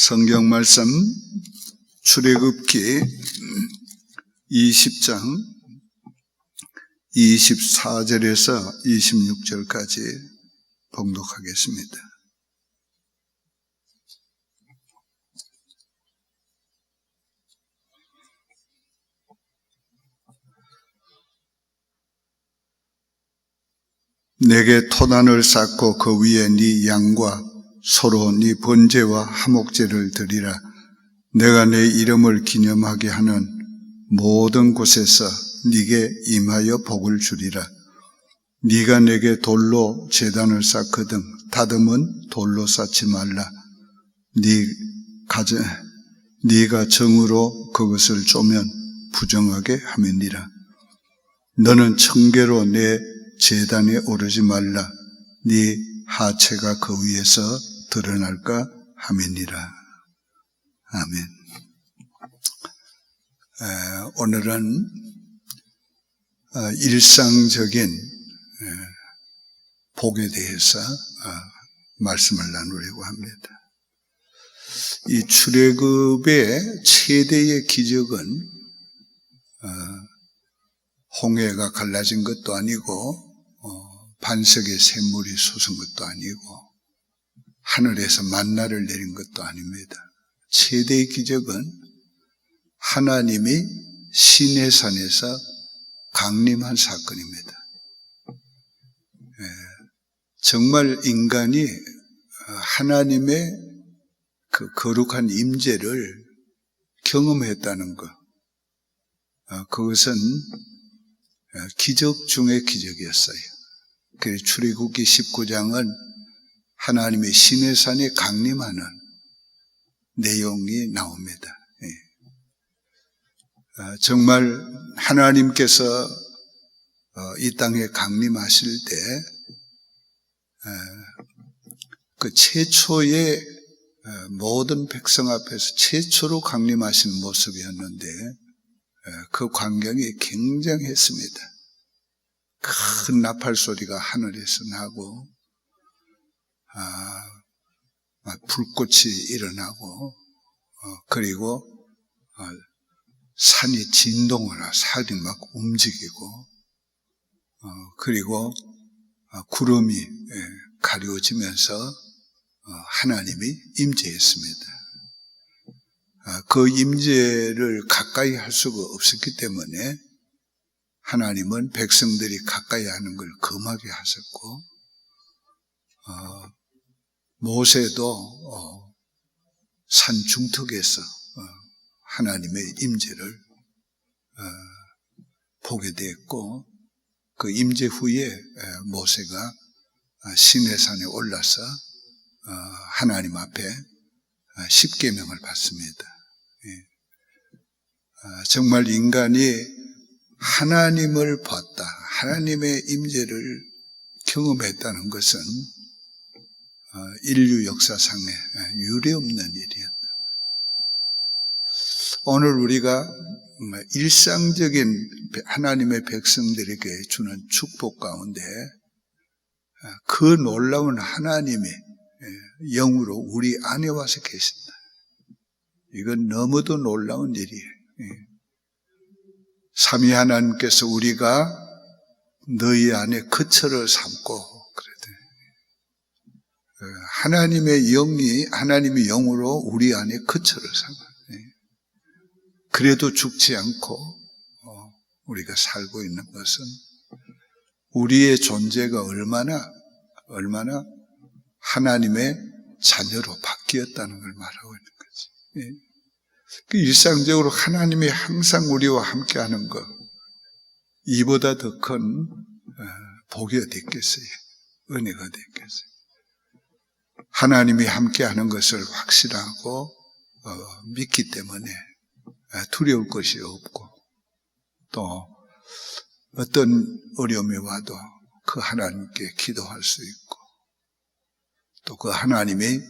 성경 말씀 출애굽기 20장 24절에서 26절까지 봉독하겠습니다. 내게 토단을 쌓고 그 위에 네 양과 소로 네 번제와 화목제를 드리라. 내가 내 이름을 기념하게 하는 모든 곳에서 네게 임하여 복을 주리라. 네가 내게 돌로 제단을 쌓거든 다듬은 돌로 쌓지 말라. 네가 정으로 그것을 쪼면 부정하게 함이니라. 너는 청계로 내 제단에 오르지 말라. 네 하체가 그 위에서 드러날까 함이니라. 아멘. 오늘은 일상적인 복에 대해서 말씀을 나누려고 합니다. 이 출애굽의 최대의 기적은 홍해가 갈라진 것도 아니고 반석의 샘물이 솟은 것도 아니고 하늘에서 만나를 내린 것도 아닙니다. 최대의 기적은 하나님이 시내산에서 강림한 사건입니다. 정말 인간이 하나님의 그 거룩한 임재를 경험했다는 것, 그것은 기적 중의 기적이었어요. 그래서 출애굽기 19장은 하나님의 시내산에 강림하는 내용이 나옵니다. 정말 하나님께서 이 땅에 강림하실 때 그 최초의 모든 백성 앞에서 최초로 강림하신 모습이었는데 그 광경이 굉장했습니다. 큰 나팔 소리가 하늘에서 나고 불꽃이 일어나고 그리고 산이 진동을 하고 산이 막 움직이고 그리고 구름이 가려지면서 하나님이 임재했습니다. 그 임재를 가까이 할 수가 없었기 때문에 하나님은 백성들이 가까이 하는 걸 금하게 하셨고 모세도 산 중턱에서 하나님의 임재를 보게 됐고 그 임재 후에 모세가 시내산에 올라서 하나님 앞에 십계명을 받습니다. 정말 인간이 하나님을 봤다, 하나님의 임재를 경험했다는 것은 인류 역사상에 유례없는 일이었다. 오늘 우리가 일상적인 하나님의 백성들에게 주는 축복 가운데 그 놀라운 하나님이 영으로 우리 안에 와서 계신다. 이건 너무도 놀라운 일이에요. 삼위 하나님께서 우리가 너희 안에 거처를 삼고 하나님의 영으로 우리 안에 거처를 삼아요. 그래도 죽지 않고 우리가 살고 있는 것은 우리의 존재가 얼마나 하나님의 자녀로 바뀌었다는 걸 말하고 있는 거지. 일상적으로 하나님이 항상 우리와 함께하는 것, 이보다 더 큰 복이 어디 있겠어요? 은혜가 어디 있겠어요? 하나님이 함께하는 것을 확실하고 믿기 때문에 두려울 것이 없고 또 어떤 어려움이 와도 그 하나님께 기도할 수 있고 또 그 하나님이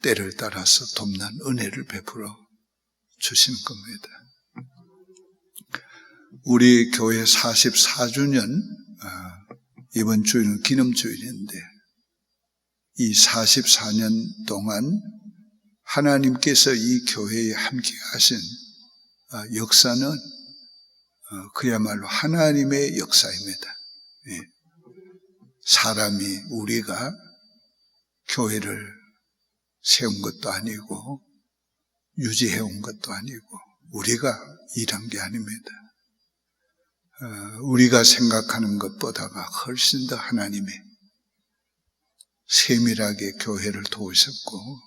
때를 따라서 돕는 은혜를 베풀어 주시는 겁니다. 우리 교회 44주년 이번 주일은 기념주일인데 이 44년 동안 하나님께서 이 교회에 함께 하신 역사는 그야말로 하나님의 역사입니다. 예. 사람이, 우리가 교회를 세운 것도 아니고 유지해온 것도 아니고 우리가 일한 게 아닙니다. 우리가 생각하는 것보다가 훨씬 더 하나님이 세밀하게 교회를 도우셨고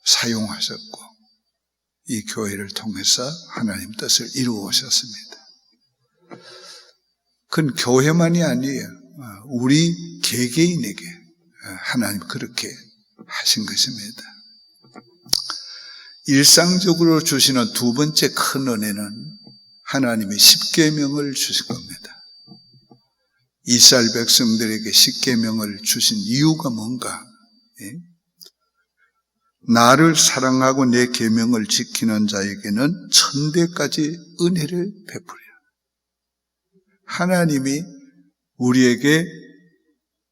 사용하셨고 이 교회를 통해서 하나님 뜻을 이루어오셨습니다. 그건 교회만이 아니에요. 우리 개개인에게 하나님 그렇게 하신 것입니다. 일상적으로 주시는 두 번째 큰 은혜는 하나님이 십계명을 주신 겁니다. 이스라엘 백성들에게 십계명을 주신 이유가 뭔가? 나를 사랑하고 내 계명을 지키는 자에게는 천대까지 은혜를 베풀어요. 하나님이 우리에게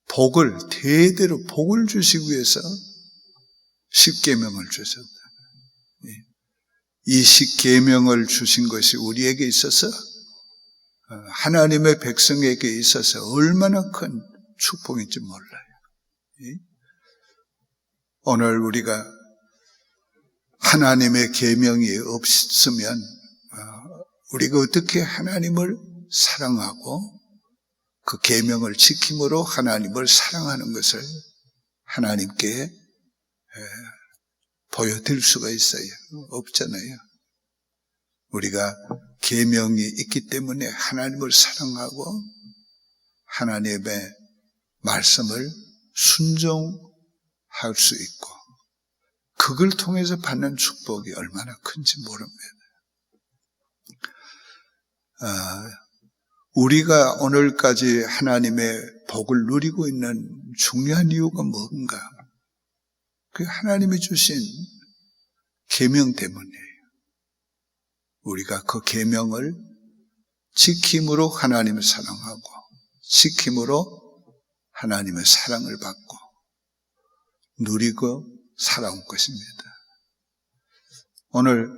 복을, 대대로 복을 주시기 위해서 십계명을 주셨다. 이 십계명을 주신 것이 우리에게 있어서 하나님의 백성에게 있어서 얼마나 큰 축복인지 몰라요. 오늘 우리가 하나님의 계명이 없으면 우리가 어떻게 하나님을 사랑하고 그 계명을 지킴으로 하나님을 사랑하는 것을 하나님께 보여드릴 수가 있어요? 없잖아요. 우리가 계명이 있기 때문에 하나님을 사랑하고 하나님의 말씀을 순종할 수 있고 그걸 통해서 받는 축복이 얼마나 큰지 모릅니다. 우리가 오늘까지 하나님의 복을 누리고 있는 중요한 이유가 뭔가? 그 하나님이 주신 계명 때문이에요. 우리가 그 계명을 지킴으로 하나님을 사랑하고 지킴으로 하나님의 사랑을 받고 누리고 살아온 것입니다. 오늘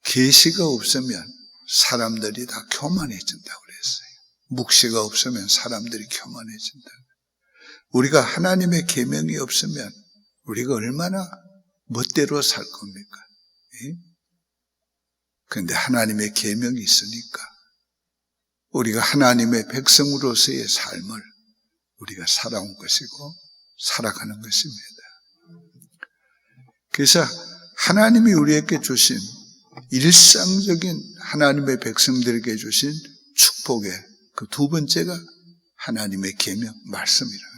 계시가 없으면 사람들이 다 교만해진다고 그랬어요. 묵시가 없으면 사람들이 교만해진다. 우리가 하나님의 계명이 없으면 우리가 얼마나 멋대로 살 겁니까? 그런데 하나님의 계명이 있으니까 우리가 하나님의 백성으로서의 삶을 우리가 살아온 것이고 살아가는 것입니다. 그래서 하나님이 우리에게 주신 일상적인 하나님의 백성들에게 주신 축복의 그 두 번째가 하나님의 계명, 말씀이라는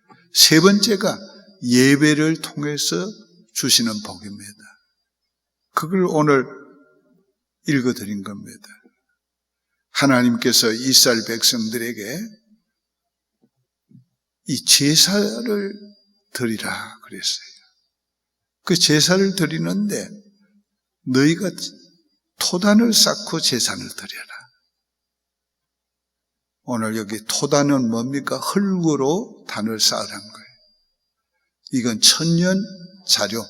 거예요. 세 번째가 예배를 통해서 주시는 복입니다. 그걸 오늘 읽어드린 겁니다. 하나님께서 이스라엘 백성들에게 이 제사를 드리라 그랬어요. 그 제사를 드리는데 너희가 토단을 쌓고 제사를 드려라. 오늘 여기 토단은 뭡니까? 흙으로 단을 쌓으라는 거예요. 이건 천년 자료,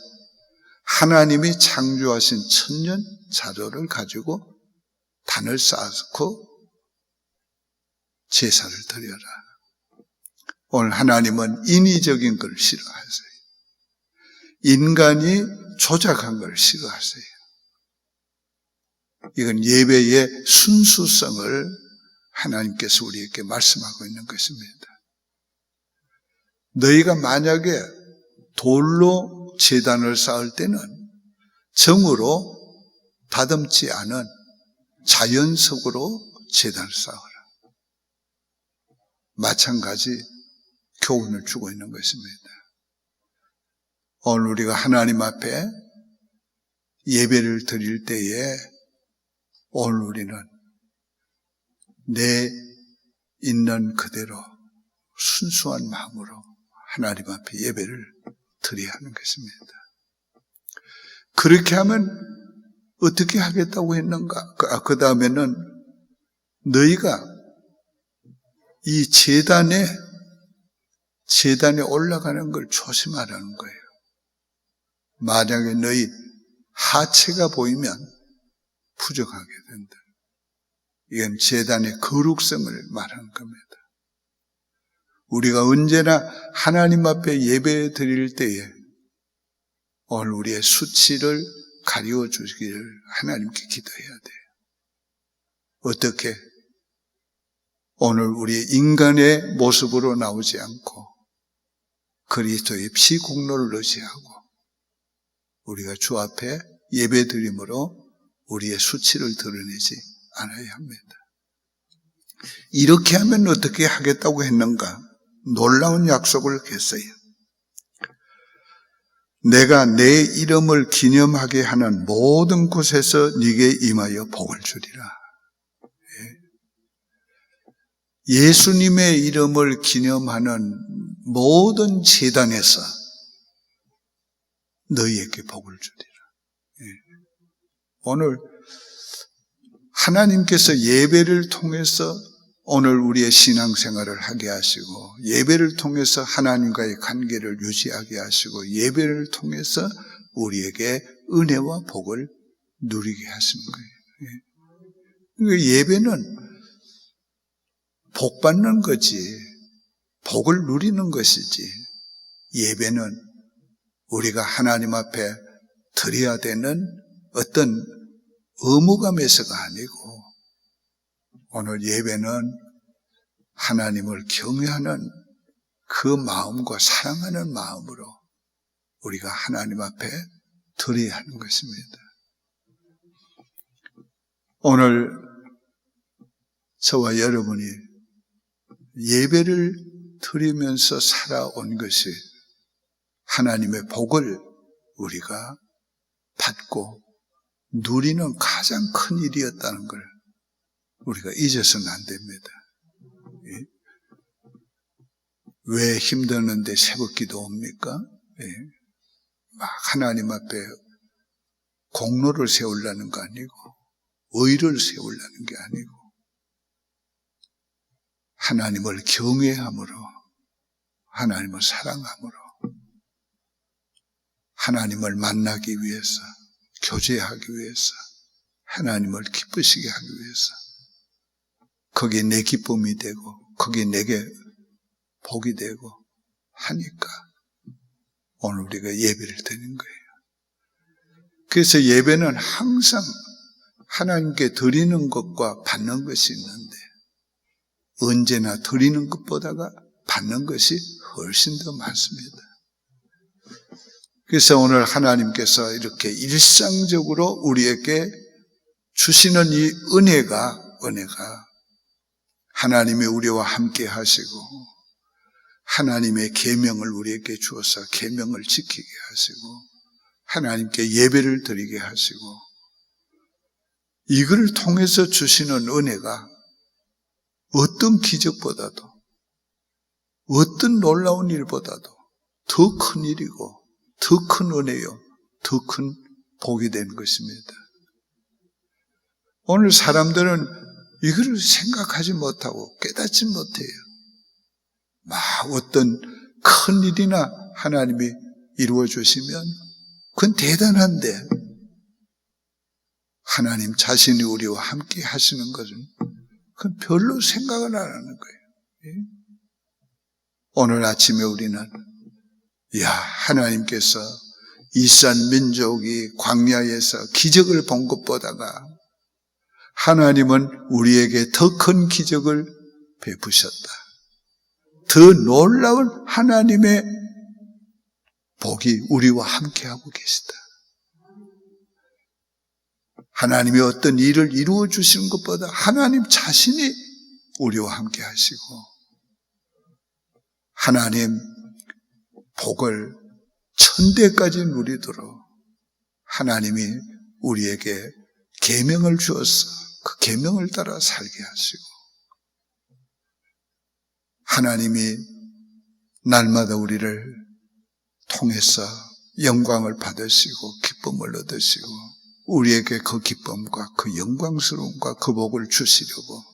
하나님이 창조하신 천년 자료를 가지고 단을 쌓고 제사를 드려라. 오늘 하나님은 인위적인 걸 싫어하세요. 인간이 조작한 걸 싫어하세요. 이건 예배의 순수성을 하나님께서 우리에게 말씀하고 있는 것입니다. 너희가 만약에 돌로 제단을 쌓을 때는 정으로 다듬지 않은 자연석으로 제단을 쌓아라. 마찬가지 교훈을 주고 있는 것입니다. 오늘 우리가 하나님 앞에 예배를 드릴 때에 오늘 우리는 내 있는 그대로 순수한 마음으로 하나님 앞에 예배를 드려야 하는 것입니다. 그렇게 하면 어떻게 하겠다고 했는가? 그 다음에는 너희가 이 제단에 올라가는 걸 조심하라는 거예요. 만약에 너희 하체가 보이면 부정하게 된다. 이건 제단의 거룩성을 말하는 겁니다. 우리가 언제나 하나님 앞에 예배 드릴 때에 오늘 우리의 수치를 가리워 주시기를 하나님께 기도해야 돼요. 어떻게? 오늘 우리 인간의 모습으로 나오지 않고 그리스도의 피 공로를 의지하고 우리가 주 앞에 예배 드림으로 우리의 수치를 드러내지 않아야 합니다. 이렇게 하면 어떻게 하겠다고 했는가? 놀라운 약속을 했어요. 내가 내 이름을 기념하게 하는 모든 곳에서 네게 임하여 복을 주리라. 예수님의 이름을 기념하는 모든 제단에서 너희에게 복을 주리라. 오늘 하나님께서 예배를 통해서 오늘 우리의 신앙생활을 하게 하시고 예배를 통해서 하나님과의 관계를 유지하게 하시고 예배를 통해서 우리에게 은혜와 복을 누리게 하시는 거예요. 예배는 복 받는 거지 복을 누리는 것이지 예배는 우리가 하나님 앞에 드려야 되는 어떤 의무감에서가 아니고 오늘 예배는 하나님을 경외하는 그 마음과 사랑하는 마음으로 우리가 하나님 앞에 드려야 하는 것입니다. 오늘 저와 여러분이 예배를 드리면서 살아온 것이 하나님의 복을 우리가 받고 누리는 가장 큰 일이었다는 걸 우리가 잊어서는 안 됩니다. 왜 힘드는데 새벽기도 옵니까? 막 하나님 앞에 공로를 세우려는 거 아니고 의를 세우려는 게 아니고 하나님을 경외함으로 하나님을 사랑함으로 하나님을 만나기 위해서 교제하기 위해서 하나님을 기쁘시게 하기 위해서 거기에 내 기쁨이 되고 거기에 내게 복이 되고 하니까 오늘 우리가 예배를 드리는 거예요. 그래서 예배는 항상 하나님께 드리는 것과 받는 것이 있는데 언제나 드리는 것보다가 받는 것이 훨씬 더 많습니다. 그래서 오늘 하나님께서 이렇게 일상적으로 우리에게 주시는 이 은혜가 하나님이 우리와 함께 하시고 하나님의 계명을 우리에게 주어서 계명을 지키게 하시고 하나님께 예배를 드리게 하시고 이걸 통해서 주시는 은혜가 어떤 기적보다도 어떤 놀라운 일보다도 더 큰 일이고 더 큰 은혜요 더 큰 복이 되는 것입니다. 오늘 사람들은 이걸 생각하지 못하고 깨닫지 못해요. 막 어떤 큰 일이나 하나님이 이루어 주시면 그건 대단한데 하나님 자신이 우리와 함께 하시는 것은 그건 별로 생각을 안 하는 거예요. 오늘 아침에 우리는 하나님께서 이스라엘 민족이 광야에서 기적을 본 것보다가 하나님은 우리에게 더 큰 기적을 베푸셨다. 더 놀라운 하나님의 복이 우리와 함께하고 계시다. 하나님이 어떤 일을 이루어 주시는 것보다 하나님 자신이 우리와 함께 하시고 하나님 복을 천대까지 누리도록 하나님이 우리에게 계명을 주어서 그 계명을 따라 살게 하시고 하나님이 날마다 우리를 통해서 영광을 받으시고 기쁨을 얻으시고 우리에게 그 기쁨과 그 영광스러움과 그 복을 주시려고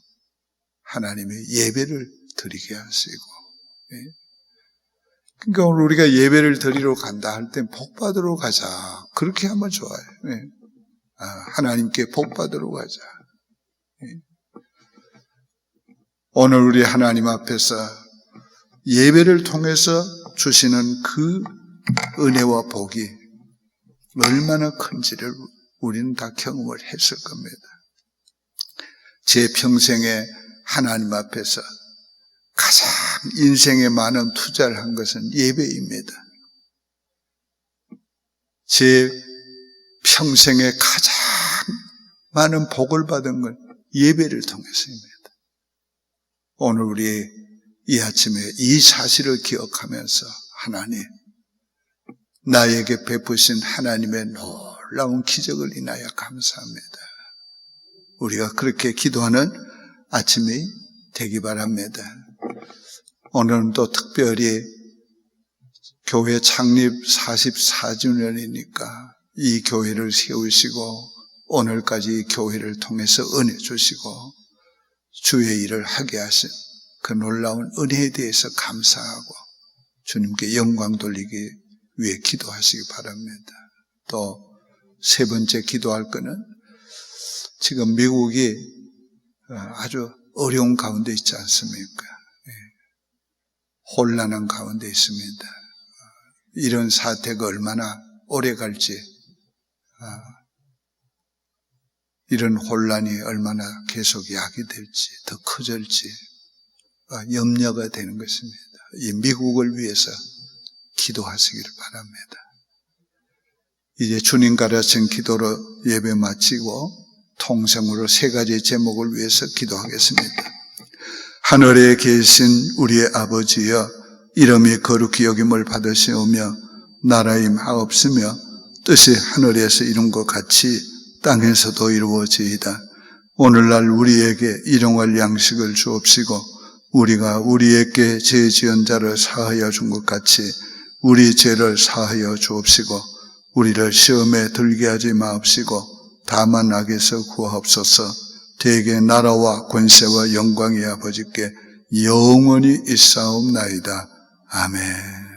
하나님의 예배를 드리게 하시고 그러니까 오늘 우리가 예배를 드리러 간다 할 땐 복 받으러 가자. 그렇게 하면 좋아요. 네. 하나님께 복 받으러 가자. 네. 오늘 우리 하나님 앞에서 예배를 통해서 주시는 그 은혜와 복이 얼마나 큰지를 우리는 다 경험을 했을 겁니다. 제 평생에 하나님 앞에서 가장 인생에 많은 투자를 한 것은 예배입니다. 제 평생에 가장 많은 복을 받은 건 예배를 통해서입니다. 오늘 우리 이 아침에 이 사실을 기억하면서 하나님, 나에게 베푸신 하나님의 놀라운 기적을 인하여 감사합니다. 우리가 그렇게 기도하는 아침이 되기 바랍니다. 오늘은 또 특별히 교회 창립 44주년이니까 이 교회를 세우시고 오늘까지 이 교회를 통해서 은혜 주시고 주의 일을 하게 하신 그 놀라운 은혜에 대해서 감사하고 주님께 영광 돌리기 위해 기도하시기 바랍니다. 또 세 번째 기도할 것은 지금 미국이 아주 어려운 가운데 있지 않습니까? 혼란한 가운데 있습니다. 이런 사태가 얼마나 오래 갈지, 이런 혼란이 얼마나 계속 야기될지, 더 커질지 염려가 되는 것입니다. 이 미국을 위해서 기도하시기를 바랍니다. 이제 주님 가르친 기도로 예배 마치고 통성으로 세 가지 제목을 위해서 기도하겠습니다. 하늘에 계신 우리의 아버지여, 이름이 거룩히 여김을 받으시오며 나라임 하옵시며 뜻이 하늘에서 이룬 것 같이 땅에서도 이루어지이다. 오늘날 우리에게 일용할 양식을 주옵시고 우리가 우리에게 죄 지은 자를 사하여 준 것 같이 우리 죄를 사하여 주옵시고 우리를 시험에 들게 하지 마옵시고 다만 악에서 구하옵소서. 대개 나라와 권세와 영광이 아버지께 영원히 있사옵나이다. 아멘.